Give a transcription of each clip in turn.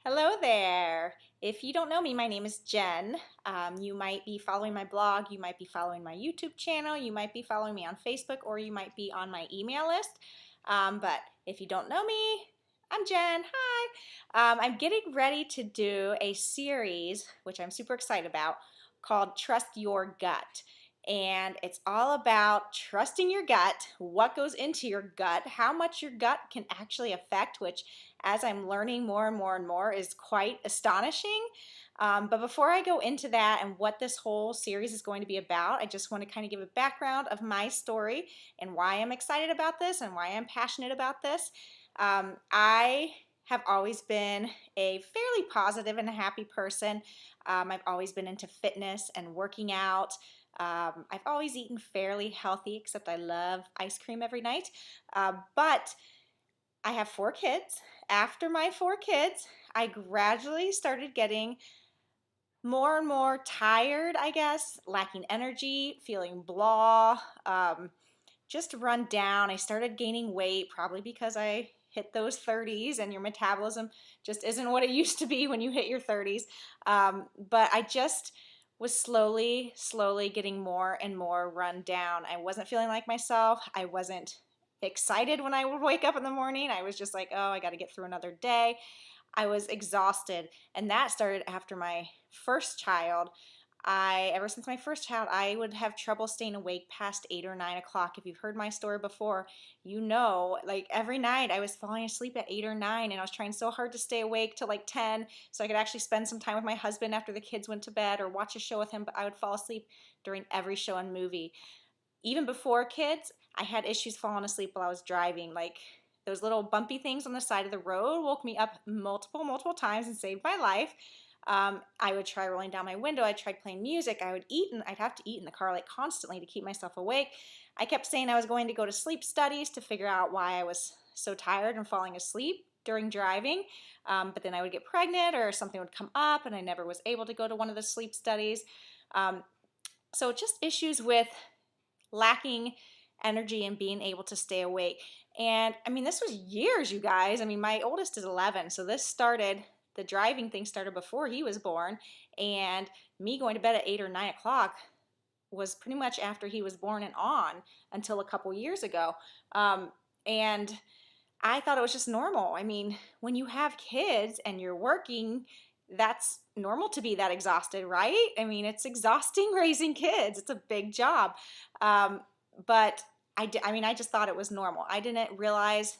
Hello there. If you don't know me, my name is Jen. You might be following my blog, you might be following my YouTube channel, you might be following me on Facebook, or you might be on my email list. But if you don't know me, I'm Jen. Hi. I'm getting ready to do a series, which I'm super excited about, called Trust Your Gut. And it's all about trusting your gut, what goes into your gut, how much your gut can actually affect, which as I'm learning more and more and more is quite astonishing. But before I go into that and what this whole series is going to be about, I just want to kind of give a background of my story and why I'm excited about this and why I'm passionate about this. I have always been a fairly positive and a happy person. I've always been into fitness and working out. I've always eaten fairly healthy, except I love ice cream every night. But I have 4 kids. After my 4 kids, I gradually started getting more and more tired, I guess, lacking energy, feeling blah, just run down. I started gaining weight, probably because I hit those 30s and your metabolism just isn't what it used to be when you hit your 30s. But I just was slowly getting more and more run down. I wasn't feeling like myself. I wasn't excited when I would wake up in the morning. I was just like, oh, I got to get through another day. I was exhausted. And that started after my first child. Ever since my first child, I would have trouble staying awake past 8 or 9 o'clock. If you've heard my story before, you know, like every night I was falling asleep at 8 or 9 and I was trying so hard to stay awake till like 10 so I could actually spend some time with my husband after the kids went to bed or watch a show with him, but I would fall asleep during every show and movie. Even before kids, I had issues falling asleep while I was driving. Like those little bumpy things on the side of the road woke me up multiple times and saved my life. I would try rolling down my window. I tried playing music. I would eat, and I'd have to eat in the car like constantly to keep myself awake. I kept saying I was going to go to sleep studies to figure out why I was so tired and falling asleep during driving. But then I would get pregnant or something would come up, and I never was able to go to one of the sleep studies. Um, so just issues with lacking energy and being able to stay awake. And I mean, this was years, you guys. I mean, my oldest is 11, so the driving thing started before he was born, and me going to bed at 8 or 9 o'clock was pretty much after he was born and on until a couple years ago. And I thought it was just normal. I mean, when you have kids and you're working, that's normal to be that exhausted, right? I mean, it's exhausting raising kids. It's a big job. Um, but I just thought it was normal. I didn't realize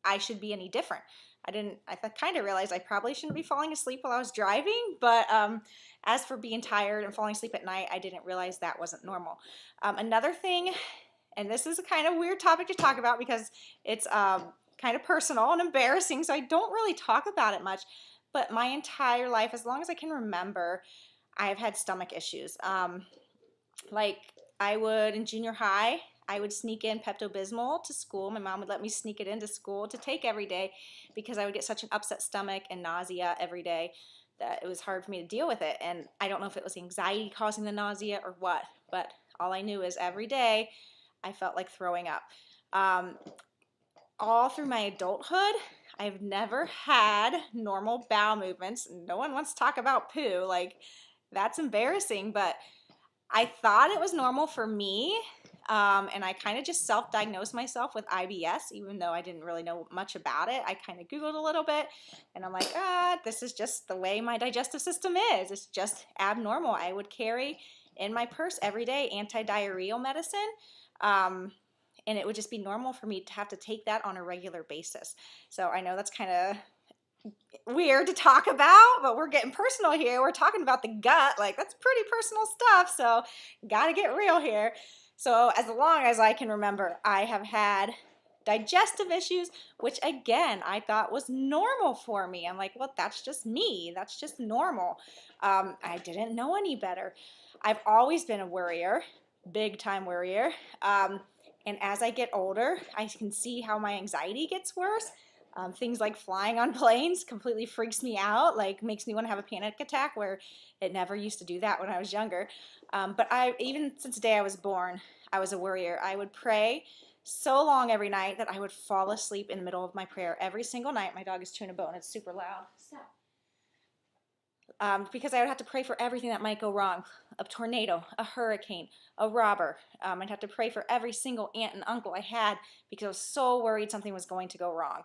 I should be any different. I kind of realized I probably shouldn't be falling asleep while I was driving, but as for being tired and falling asleep at night, I didn't realize that wasn't normal. Another thing, and this is a kind of weird topic to talk about because it's kind of personal and embarrassing, so I don't really talk about it much. But my entire life, as long as I can remember, I've had stomach issues. Like I would in junior high, I would sneak in Pepto Bismol to school. My mom would let me sneak it into school to take every day because I would get such an upset stomach and nausea every day that it was hard for me to deal with it. And I don't know if it was anxiety causing the nausea or what, but all I knew is every day I felt like throwing up. Um, all through my adulthood, I've never had normal bowel movements. No one wants to talk about poo. Like, that's embarrassing, but I thought it was normal for me. And I kind of just self diagnosed myself with IBS, even though I didn't really know much about it. I kind of Googled a little bit and I'm like, this is just the way my digestive system is. It's just abnormal. I would carry in my purse every day anti-diarrheal medicine. Um, and it would just be normal for me to have to take that on a regular basis. So I know that's kind of weird to talk about, but we're getting personal here. We're talking about the gut. Like, that's pretty personal stuff. So, got to get real here. So, as long as I can remember, I have had digestive issues, which again, I thought was normal for me. I'm like, well, that's just me. That's just normal. I didn't know any better. I've always been a worrier, big time worrier. And as I get older, I can see how my anxiety gets worse. Things like flying on planes completely freaks me out, like makes me want to have a panic attack where it never used to do that when I was younger. But even since the day I was born, I was a worrier. I would pray so long every night that I would fall asleep in the middle of my prayer every single night. My dog is chewing a bone. It's super loud. Stop. because I would have to pray for everything that might go wrong. A tornado, a hurricane, a robber. I'd have to pray for every single aunt and uncle I had because I was so worried something was going to go wrong.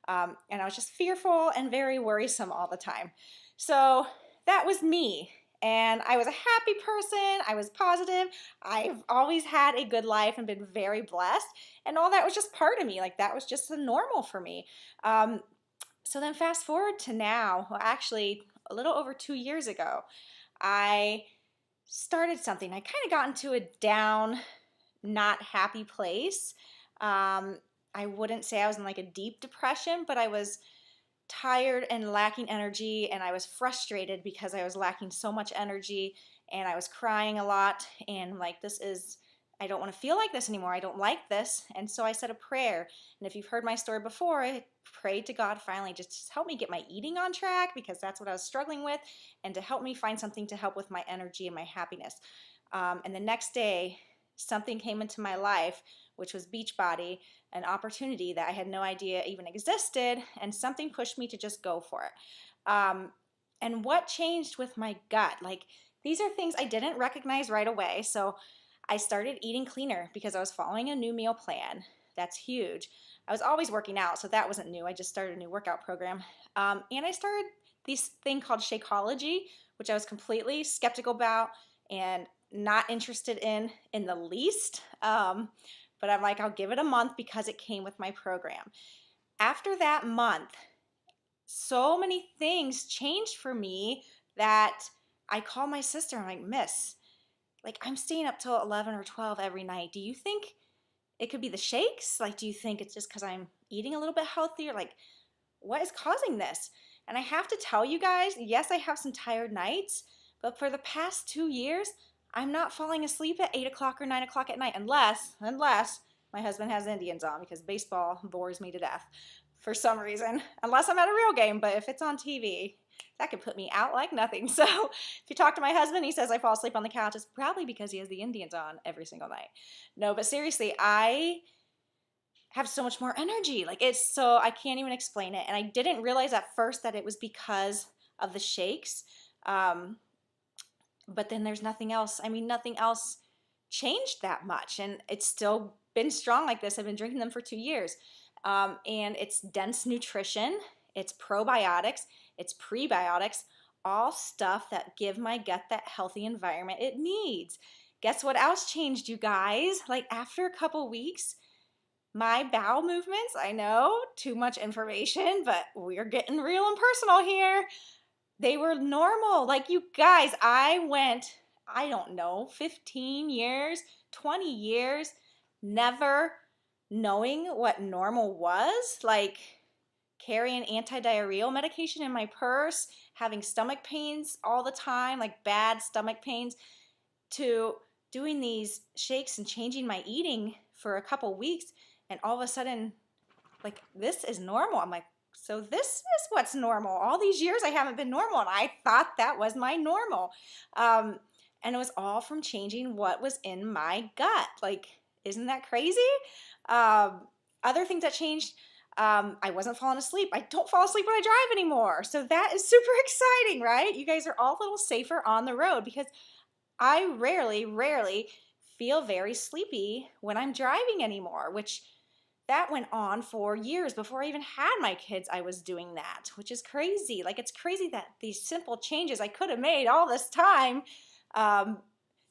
And I was just fearful and very worrisome all the time. So that was me. And I was a happy person. I was positive. I've always had a good life and been very blessed. And all that was just part of me. Like that was just the normal for me. So then fast forward to now, well, actually a little over 2 years ago, I started something. I kind of got into a down, not happy place. I wouldn't say I was in like a deep depression, but I was tired and lacking energy, and I was frustrated because I was lacking so much energy, and I was crying a lot, and like, I don't want to feel like this anymore. I don't like this. And so I said a prayer. And if you've heard my story before, I prayed to God finally just help me get my eating on track because that's what I was struggling with, and to help me find something to help with my energy and my happiness. And the next day, something came into my life, which was Beachbody, an opportunity that I had no idea even existed, and something pushed me to just go for it. And what changed with my gut? Like, these are things I didn't recognize right away. So I started eating cleaner because I was following a new meal plan. That's huge. I was always working out, so that wasn't new. I just started a new workout program. And I started this thing called Shakeology, which I was completely skeptical about and not interested in the least. But I'm like, I'll give it a month because it came with my program. After that month, so many things changed for me that I called my sister. I'm like, Miss, like I'm staying up till 11 or 12 every night. Do you think it could be the shakes? Like, do you think it's just because I'm eating a little bit healthier? Like, what is causing this? And I have to tell you guys, yes, I have some tired nights, but for the past 2 years, I'm not falling asleep at 8 o'clock or 9 o'clock at night unless my husband has Indians on because baseball bores me to death for some reason, unless I'm at a real game. But if it's on TV, that could put me out like nothing. So if you talk to my husband, he says I fall asleep on the couch. It's probably because he has the Indians on every single night. No, but seriously, I have so much more energy. Like, it's so, I can't even explain it. And I didn't realize at first that it was because of the shakes. But then there's nothing else. I mean, nothing else changed that much. And it's still been strong like this. I've been drinking them for 2 years. And it's dense nutrition, it's probiotics, it's prebiotics, all stuff that give my gut that healthy environment it needs. Guess what else changed, you guys? Like, after a couple weeks, my bowel movements, I know, too much information, but we're getting real and personal here. They were normal. Like, you guys, I went, I don't know, 15 years, 20 years, never knowing what normal was. Like, carrying anti-diarrheal medication in my purse, having stomach pains all the time, like bad stomach pains, to doing these shakes and changing my eating for a couple weeks, and all of a sudden, like, this is normal. I'm like, so this is what's normal. All these years I haven't been normal, and I thought that was my normal. And it was all from changing what was in my gut. Like, isn't that crazy? Other things that changed, I wasn't falling asleep. I don't fall asleep when I drive anymore. So that is super exciting, right? You guys are all a little safer on the road because I rarely feel very sleepy when I'm driving anymore, which that went on for years before I even had my kids. I was doing that, which is crazy. Like, it's crazy that these simple changes I could have made all this time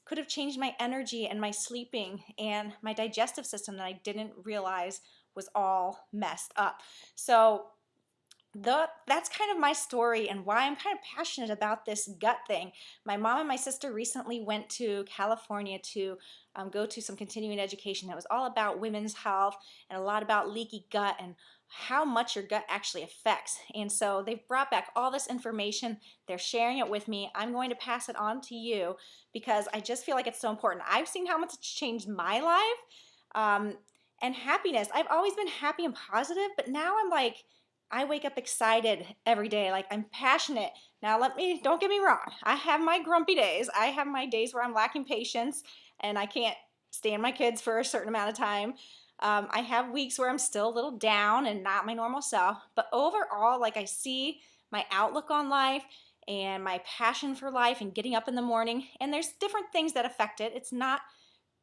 could have changed my energy and my sleeping and my digestive system that I didn't realize was all messed up. So that's kind of my story and why I'm kind of passionate about this gut thing. My mom and my sister recently went to California to go to some continuing education that was all about women's health and a lot about leaky gut and how much your gut actually affects. And so they've brought back all this information. They're sharing it with me. I'm going to pass it on to you because I just feel like it's so important. I've seen how much it's changed my life and happiness. I've always been happy and positive, but now I'm like, I wake up excited every day. Like, I'm passionate. Now, don't get me wrong. I have my grumpy days. I have my days where I'm lacking patience and I can't stand my kids for a certain amount of time. I have weeks where I'm still a little down and not my normal self. But overall, like, I see my outlook on life and my passion for life and getting up in the morning. And there's different things that affect it. It's not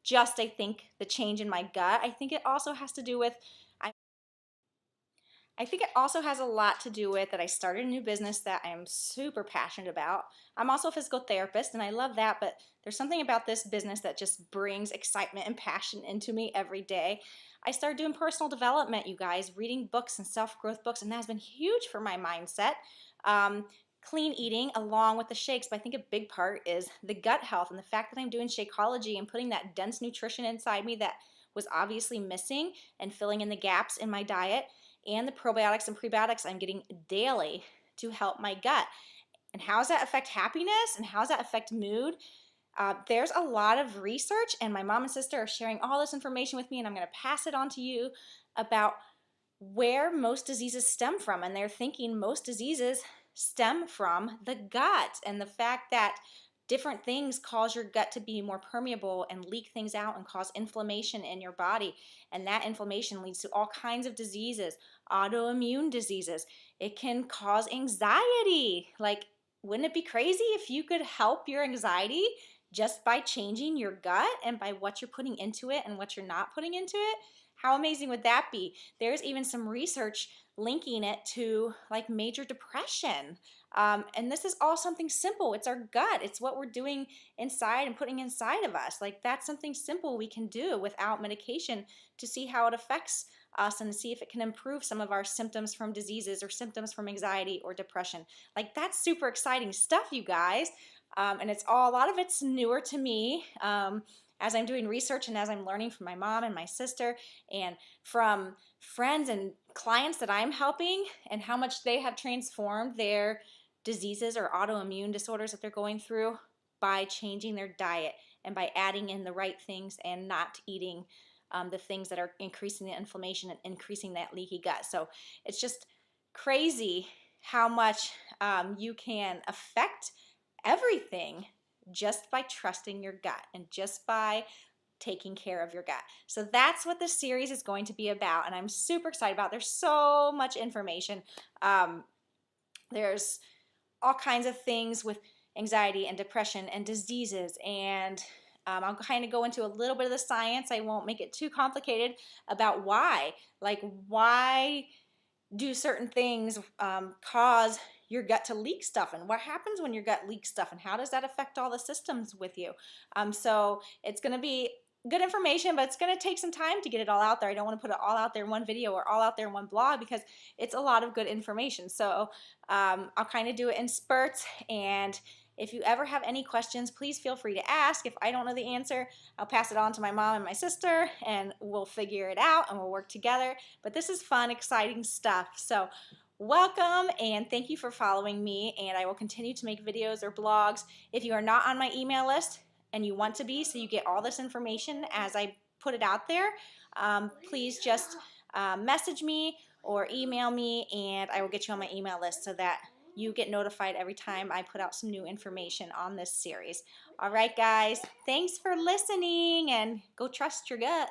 just, I think, the change in my gut. I think it also has to do with I think it also has a lot to do with that I started a new business that I am super passionate about. I'm also a physical therapist and I love that, but there's something about this business that just brings excitement and passion into me every day. I started doing personal development, you guys, reading books and self-growth books, and that has been huge for my mindset. Um, Clean eating along with the shakes, but I think a big part is the gut health and the fact that I'm doing Shakeology and putting that dense nutrition inside me that was obviously missing and filling in the gaps in my diet, and the probiotics and prebiotics I'm getting daily to help my gut. And how does that affect happiness and how does that affect mood? There's a lot of research, and my mom and sister are sharing all this information with me, and I'm going to pass it on to you about where most diseases stem from. And they're thinking most diseases stem from the gut, and the fact that different things cause your gut to be more permeable and leak things out and cause inflammation in your body. And that inflammation leads to all kinds of diseases, autoimmune diseases. It can cause anxiety. Like, wouldn't it be crazy if you could help your anxiety just by changing your gut and by what you're putting into it and what you're not putting into it? How amazing would that be? There's even some research linking it to like major depression. And this is all something simple. It's our gut. It's what we're doing inside and putting inside of us. Like, that's something simple we can do without medication to see how it affects us and see if it can improve some of our symptoms from diseases or symptoms from anxiety or depression. Like, that's super exciting stuff, you guys. And it's all, a lot of it's newer to me. As I'm doing research and as I'm learning from my mom and my sister and from friends and clients that I'm helping, and how much they have transformed their diseases or autoimmune disorders that they're going through by changing their diet and by adding in the right things and not eating the things that are increasing the inflammation and increasing that leaky gut. So it's just crazy how much you can affect everything just by trusting your gut and just by taking care of your gut. So that's what this series is going to be about, and I'm super excited about it. There's so much information. There's all kinds of things with anxiety and depression and diseases, and I'll kind of go into a little bit of the science. I won't make it too complicated about why. Like, why do certain things cause your gut to leak stuff, and what happens when your gut leaks stuff, and how does that affect all the systems with you? So it's going to be good information, but it's going to take some time to get it all out there. I don't want to put it all out there in one video or all out there in one blog because it's a lot of good information. So I'll kind of do it in spurts, and if you ever have any questions, please feel free to ask. If I don't know the answer, I'll pass it on to my mom and my sister, and we'll figure it out and we'll work together. But this is fun, exciting stuff. So welcome, and thank you for following me, and I will continue to make videos or blogs. If you are not on my email list and you want to be, so you get all this information as I put it out there, please just message me or email me, and I will get you on my email list so that you get notified every time I put out some new information on this series. All right, guys, thanks for listening, and go trust your gut.